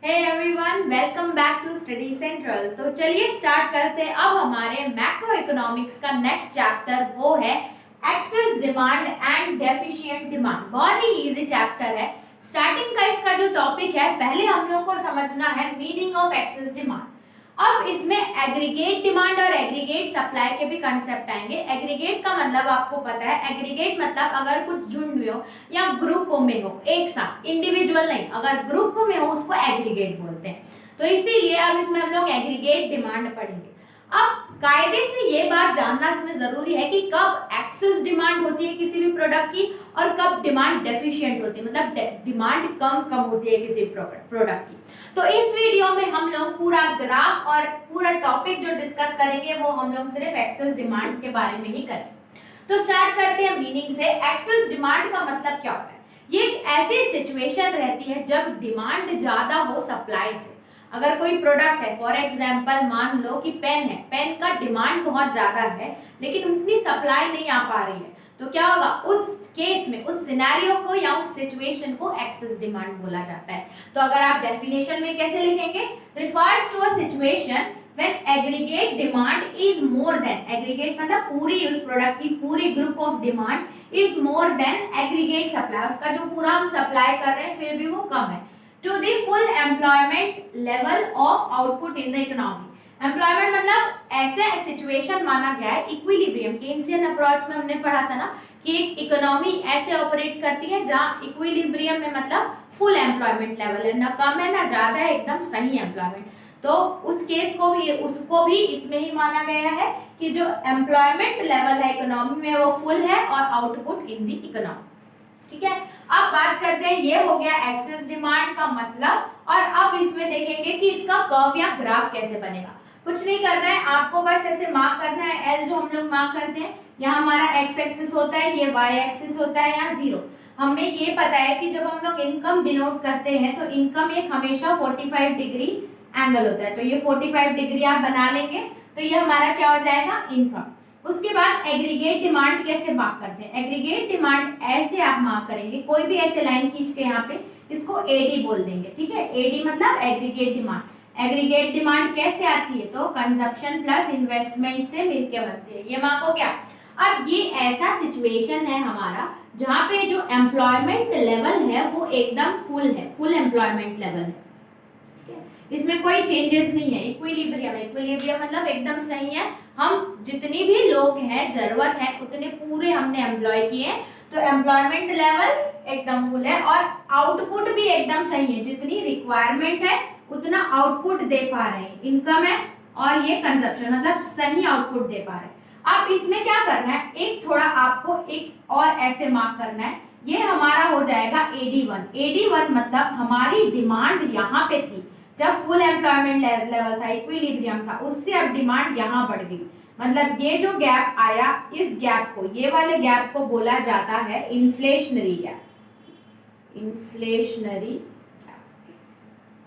Hey everyone, welcome back to study central. तो चलिए start करते हैं। अब हमारे मैक्रो इकोनॉमिक्स का नेक्स्ट चैप्टर वो है excess demand and deficient demand. बहुत ही इजी चैप्टर है। स्टार्टिंग का इसका जो टॉपिक है, पहले हम लोग को समझना है मीनिंग ऑफ एक्सेस डिमांड। अब इसमें एग्रीगेट डिमांड और एग्रीगेट सप्लाई के भी कंसेप्ट आएंगे। एग्रीगेट का मतलब आपको पता है, एग्रीगेट मतलब अगर कुछ झुंड में हो या ग्रुप में हो, एक साथ, इंडिविजुअल नहीं, अगर ग्रुप में हो उसको एग्रीगेट बोलते हैं। तो इसीलिए अब इसमें हम लोग एग्रीगेट डिमांड पढ़ेंगे। अब कायदे से ये बात जानना इसमें जरूरी है कि कब एक्सेस डिमांड होती है किसी भी प्रोडक्ट की और कब डिमांड डेफिशिएंट होती है, मतलब डिमांड कम होती है किसी प्रोडक्ट की। तो इस वीडियो में हम लोग पूरा ग्राफ और पूरा टॉपिक जो डिस्कस करेंगे वो हम लोग सिर्फ एक्सेस डिमांड के बारे में ही करेंगे। तो स्टार्ट करते हैं मीनिंग से। एक्सेस डिमांड का मतलब क्या होता है? ये एक ऐसी सिचुएशन रहती है जब डिमांड ज्यादा हो सप्लाई से। अगर कोई प्रोडक्ट है, फॉर एग्जांपल मान लो कि पेन है, पेन का डिमांड बहुत ज्यादा है लेकिन उतनी सप्लाई नहीं आ पा रही है, तो क्या होगा? उस केस में, उस सिनेरियो को या उस सिचुएशन को एक्सेस डिमांड बोला जाता है। तो अगर आप डेफिनेशन में कैसे लिखेंगे? Refers to a situation when aggregate demand is more than, aggregate मतलब पूरी उस प्रोडक्ट की पूरी group of demand is more than aggregate supply, उसका जो पूरा हम सप्लाई कर रहे हैं फिर भी वो कम है, to the full employment level of output in the economy. Employment मतलब ऐसे सिचुएशन माना गया है, इक्विलिब्रियम केन्सियन अप्रोच में हमने पढ़ा था ना कि एक इकोनॉमी ऐसे ऑपरेट करती है जहां इक्विलिब्रियम में मतलब फुल एम्प्लॉयमेंट लेवल है, ना कम है ना ज्यादा है, एकदम सही एम्प्लॉयमेंट। तो उस केस को भी, उसको भी इसमें ही माना गया है कि जो एम्प्लॉयमेंट लेवल है इकोनॉमी में वो फुल है और आउटपुट इन दी इकोनॉमी। ठीक है, अब बात करते हैं, ये हो गया एक्सेस डिमांड का मतलब। और अब इसमें देखेंगे कि इसका कर्व या ग्राफ कैसे बनेगा। कुछ नहीं करना है आपको, बस ऐसे मार्क करना है। एल जो हम लोग मार्क करते हैं, यहाँ हमारा एक्स एक्सिस होता है, ये वाई एक्सिस होता है, यहाँ जीरो। हमें ये पता है कि जब हम लोग इनकम डिनोट करते हैं तो इनकम एक हमेशा 45 डिग्री एंगल होता है, तो ये 45 डिग्री आप बना लेंगे तो ये हमारा क्या हो जाएगा? इनकम। उसके बाद एग्रीगेट डिमांड कैसे मार्क करते हैं? एग्रीगेट डिमांड ऐसे आप मार्क करेंगे, कोई भी ऐसे लाइन खींच के यहाँ पे इसको एडी बोल देंगे। ठीक है, एडी मतलब एग्रीगेट डिमांड। एग्रीगेट डिमांड कैसे आती है? तो कंजप्शन प्लस इन्वेस्टमेंट से मिलके बनती है। ये मार्क हो गया। अब ये ऐसा सिचुएशन है हमारा जहाँ पे जो एम्प्लॉयमेंट लेवल है वो एकदम फुल है, फुल एम्प्लॉयमेंट लेवल है, इसमें कोई चेंजेस नहीं है, इक्विलिब्रियम है। इक्विलिब्रियम मतलब एकदम सही है, हम जितनी भी लोग हैं जरूरत है उतने पूरे हमने एम्प्लॉय किए, तो एम्प्लॉयमेंट लेवल एकदम फुल है और आउटपुट भी एकदम सही है, जितनी रिक्वायरमेंट है उतना आउटपुट दे पा रहे हैं। इनकम है और ये कंजप्शन मतलब सही आउटपुट दे पा रहे हैं। अब इसमें क्या करना है, एक थोड़ा आपको एक और ऐसे मार्क करना है, ये हमारा हो जाएगा AD1। AD1 मतलब हमारी डिमांड यहाँ पे थी जब फुल एम्प्लॉयमेंट लेवल था, इक्विलिब्रियम था, उससे अब डिमांड यहाँ बढ़ गई, मतलब ये जो गैप आया, इस गैप को, ये वाले गैप को बोला जाता है इन्फ्लेशनरी गैप। इन्फ्लेशनरी,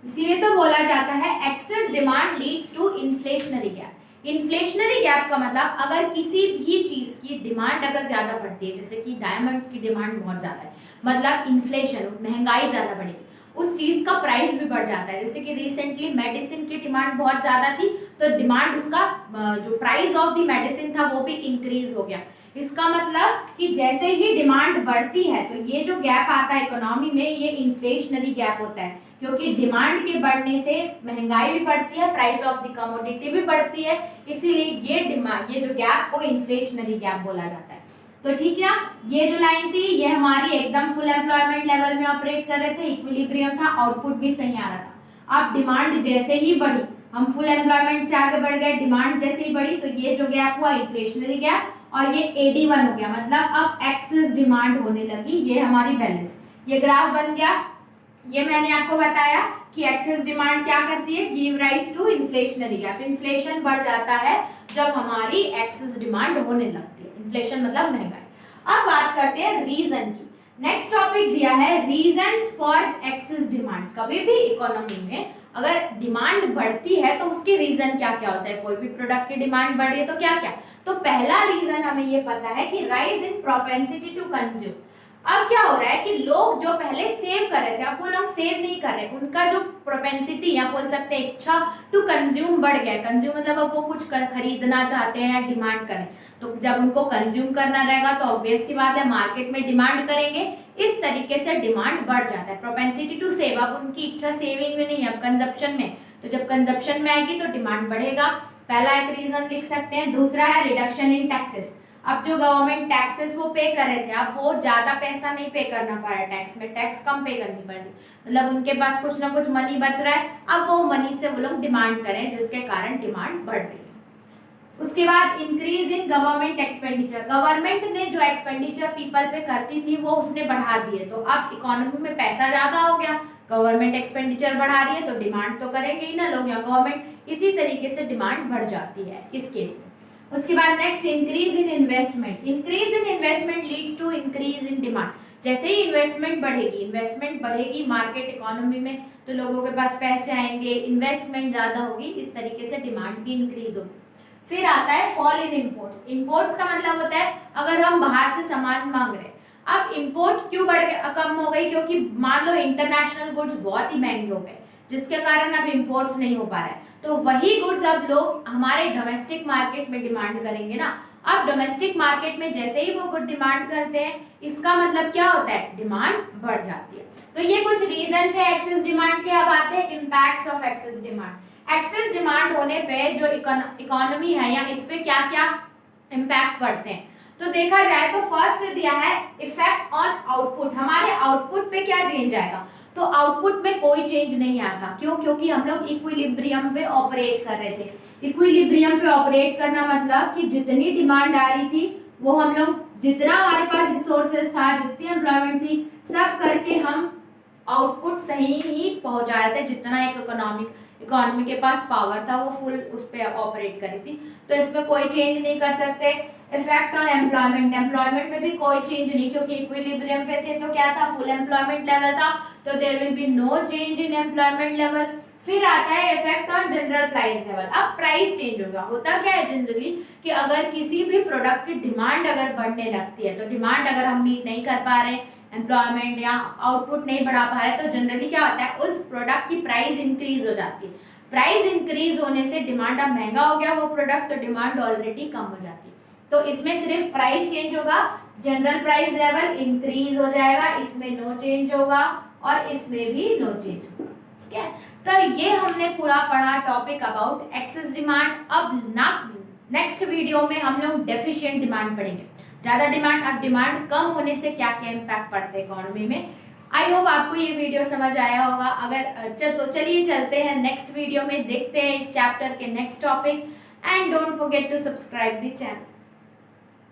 इसीलिए तो बोला जाता है excess demand leads to inflationary gap. Inflationary gap का मतलब अगर किसी भी चीज की डिमांड अगर ज्यादा बढ़ती है, जैसे कि डायमंड की डिमांड बहुत ज्यादा है, मतलब इन्फ्लेशन, महंगाई ज्यादा बढ़ेगी, उस चीज का प्राइस भी बढ़ जाता है। जैसे कि रिसेंटली मेडिसिन की डिमांड बहुत ज्यादा थी तो डिमांड, उसका जो प्राइस ऑफ द मेडिसिन था वो भी इंक्रीज हो गया। इसका मतलब कि जैसे ही डिमांड बढ़ती है तो ये जो गैप आता है इकोनॉमी में, ये इन्फ्लेशनरी गैप होता है, क्योंकि डिमांड के बढ़ने से महंगाई भी बढ़ती है, प्राइस ऑफ द कमोडिटी भी बढ़ती है, इसीलिए ये जो गैप को इन्फ्लेशनरी गैप बोला जाता है। तो ठीक है, ये जो लाइन थी ये हमारी एकदम फुल एम्प्लॉयमेंट लेवल में ऑपरेट कर रहे थे, इक्विलिब्रियम था, आउटपुट भी सही आ रहा था। अब डिमांड जैसे ही बढ़ी, हम फुल एम्प्लॉयमेंट से आगे बढ़ गए, डिमांड जैसे ही बढ़ी तो ये जो गैप हुआ इन्फ्लेशनरी गैप, और ये AD1 हो गया, मतलब अब एक्सेस डिमांड होने लगी, ये हमारी बैलेंस, ये ग्राफ बन गया। ये मैंने आपको बताया कि एक्सेस डिमांड क्या करती है, give rise to inflationary gap. Inflation बढ़ जाता है जब हमारी एक्सेस डिमांड होने लगती है, इन्फ्लेशन मतलब महंगाई। अब बात करते हैं रीजन की। नेक्स्ट टॉपिक दिया है रीजंस फॉर एक्सेस डिमांड। कभी भी इकोनॉमी में अगर डिमांड बढ़ती है तो उसके रीजन क्या क्या होता है? कोई भी प्रोडक्ट की डिमांड बढ़ी है तो क्या क्या? तो पहला रीजन हमें ये पता है कि rise in propensity to consume. अब क्या हो रहा है कि लोग जो पहले सेव कर रहे थे, अब वो लोग सेव नहीं कर रहे, उनका जो प्रोपेंसिटी या बोल सकते हैं इच्छा टू कंज्यूम बढ़ गया। कंज्यूम मतलब अब वो कुछ खरीदना चाहते हैं या डिमांड करें, तो जब उनको कंज्यूम करना रहेगा तो ऑब्वियस सी बात है मार्केट में डिमांड करेंगे, इस तरीके से डिमांड बढ़ जाता है। प्रोपेंसिटी टू सेव, अब उनकी इच्छा सेविंग में नहीं, अब कंजप्शन में, तो जब कंजप्शन में आएगी तो डिमांड बढ़ेगा। पहला एक रीजन लिख सकते हैं। दूसरा है रिडक्शन इन टैक्सेस, अब जो गवर्नमेंट टैक्सेस वो पे कर रहे थे, अब वो ज्यादा पैसा नहीं पे करना पड़ रहा, टैक्स में टैक्स कम पे करनी पड़ रही, मतलब उनके पास कुछ ना कुछ मनी बच रहा है, अब वो मनी से वो लोग डिमांड करें जिसके कारण डिमांड बढ़ रही है। उसके बाद increase in government expenditure, government ने जो एक्सपेंडिचर पीपल पे करती थी वो उसने बढ़ा दिए, तो अब इकोनॉमी में पैसा ज्यादा हो गया, गवर्नमेंट एक्सपेंडिचर बढ़ा रही है तो डिमांड तो करेंगे ही ना लोग या गवर्नमेंट, इसी तरीके से डिमांड बढ़ जाती है इस केस में। उसके बाद next increase in investment, increase in investment leads to increase in demand, जैसे ही इन्वेस्टमेंट बढ़ेगी मार्केट इकोनॉमी में तो लोगों के पास पैसे आएंगे, इन्वेस्टमेंट ज्यादा होगी, इस तरीके से डिमांड भी इंक्रीज होगी। फिर आता है फॉल इन इंपोर्ट्स, इंपोर्ट्स का मतलब होता है अगर हम बाहर से सामान मांग रहे हैं, अब इंपोर्ट क्यों कम हो गई, क्योंकि मान लो इंटरनेशनल गुड्स बहुत ही महंगे हो गए जिसके कारण अब इंपोर्ट्स नहीं हो पा रहा है, तो वही गुड्स अब लोग हमारे डोमेस्टिक मार्केट में डिमांड करेंगे ना। अब डोमेस्टिक मार्केट में जैसे ही वो गुड डिमांड करते हैं, इसका मतलब क्या होता है, डिमांड बढ़ जाती है। तो ये कुछ रीजन थे एक्सेस डिमांड के। अब आते हैं impacts of excess demand. Excess demand होने पे जो इकोनॉमी है या इस पे क्या क्या इम्पैक्ट पड़ते हैं, तो देखा जाए तो फर्स्ट दिया है इफेक्ट ऑन आउटपुट, हमारे आउटपुट पे क्या चेंज आएगा, तो आउटपुट में कोई चेंज नहीं आता, क्यों, क्योंकि हम लोग इक्विलिब्रियम पे ऑपरेट कर रहे थे। इक्विलिब्रियम पे ऑपरेट करना मतलब कि जितनी डिमांड आ रही थी वो हम लोग, जितना हमारे पास रिसोर्सेज था, जितनी एम्प्लॉयमेंट थी, सब करके हम आउटपुट सही ही पहुंचा रहे थे, जितना एक इकोनॉमी के पास पावर था वो फुल उस पर ऑपरेट करी थी, तो इसमें कोई चेंज नहीं कर सकते। इफेक्ट ऑन एम्प्लॉयमेंट, एम्प्लॉयमेट में भी कोई चेंज नहीं, क्योंकि इक्विलिब्रियम पे थे तो क्या था, फुल एम्प्लॉयमेंट लेवल था, तो there will be no change in employment level. फिर आता है effect on general price level, अब प्राइस चेंज होगा। होता क्या है जनरली कि अगर किसी भी प्रोडक्ट की डिमांड अगर बढ़ने लगती है, तो डिमांड अगर हम मीट नहीं कर पा रहे, एम्प्लॉयमेंट या आउटपुट नहीं बढ़ा पा रहे, तो जनरली क्या होता है, उस प्रोडक्ट की प्राइस इंक्रीज हो जाती है। प्राइस इंक्रीज होने से डिमांड अब महंगा हो गया वो प्रोडक्ट, तो डिमांड ऑलरेडी कम हो जाती है, तो इसमें सिर्फ प्राइस चेंज होगा, जनरल प्राइस लेवल इंक्रीज हो जाएगा, इसमें नो चेंज होगा और इसमें भी नो चेंज होगा। ठीक है, तो ये हमने पूरा पढ़ा टॉपिक अबाउट एक्सेस डिमांड। अब नेक्स्ट वीडियो में हम लोग डेफिशिएंट डिमांड पढ़ेंगे, ज्यादा डिमांड, अब डिमांड कम होने से क्या क्या इम्पैक्ट पड़ते हैं इकोनॉमी में। आई होप आपको ये वीडियो समझ आया होगा। अगर तो चलिए चलते हैं नेक्स्ट वीडियो में, देखते हैं इस चैप्टर के next topic, and don't forget to subscribe the channel.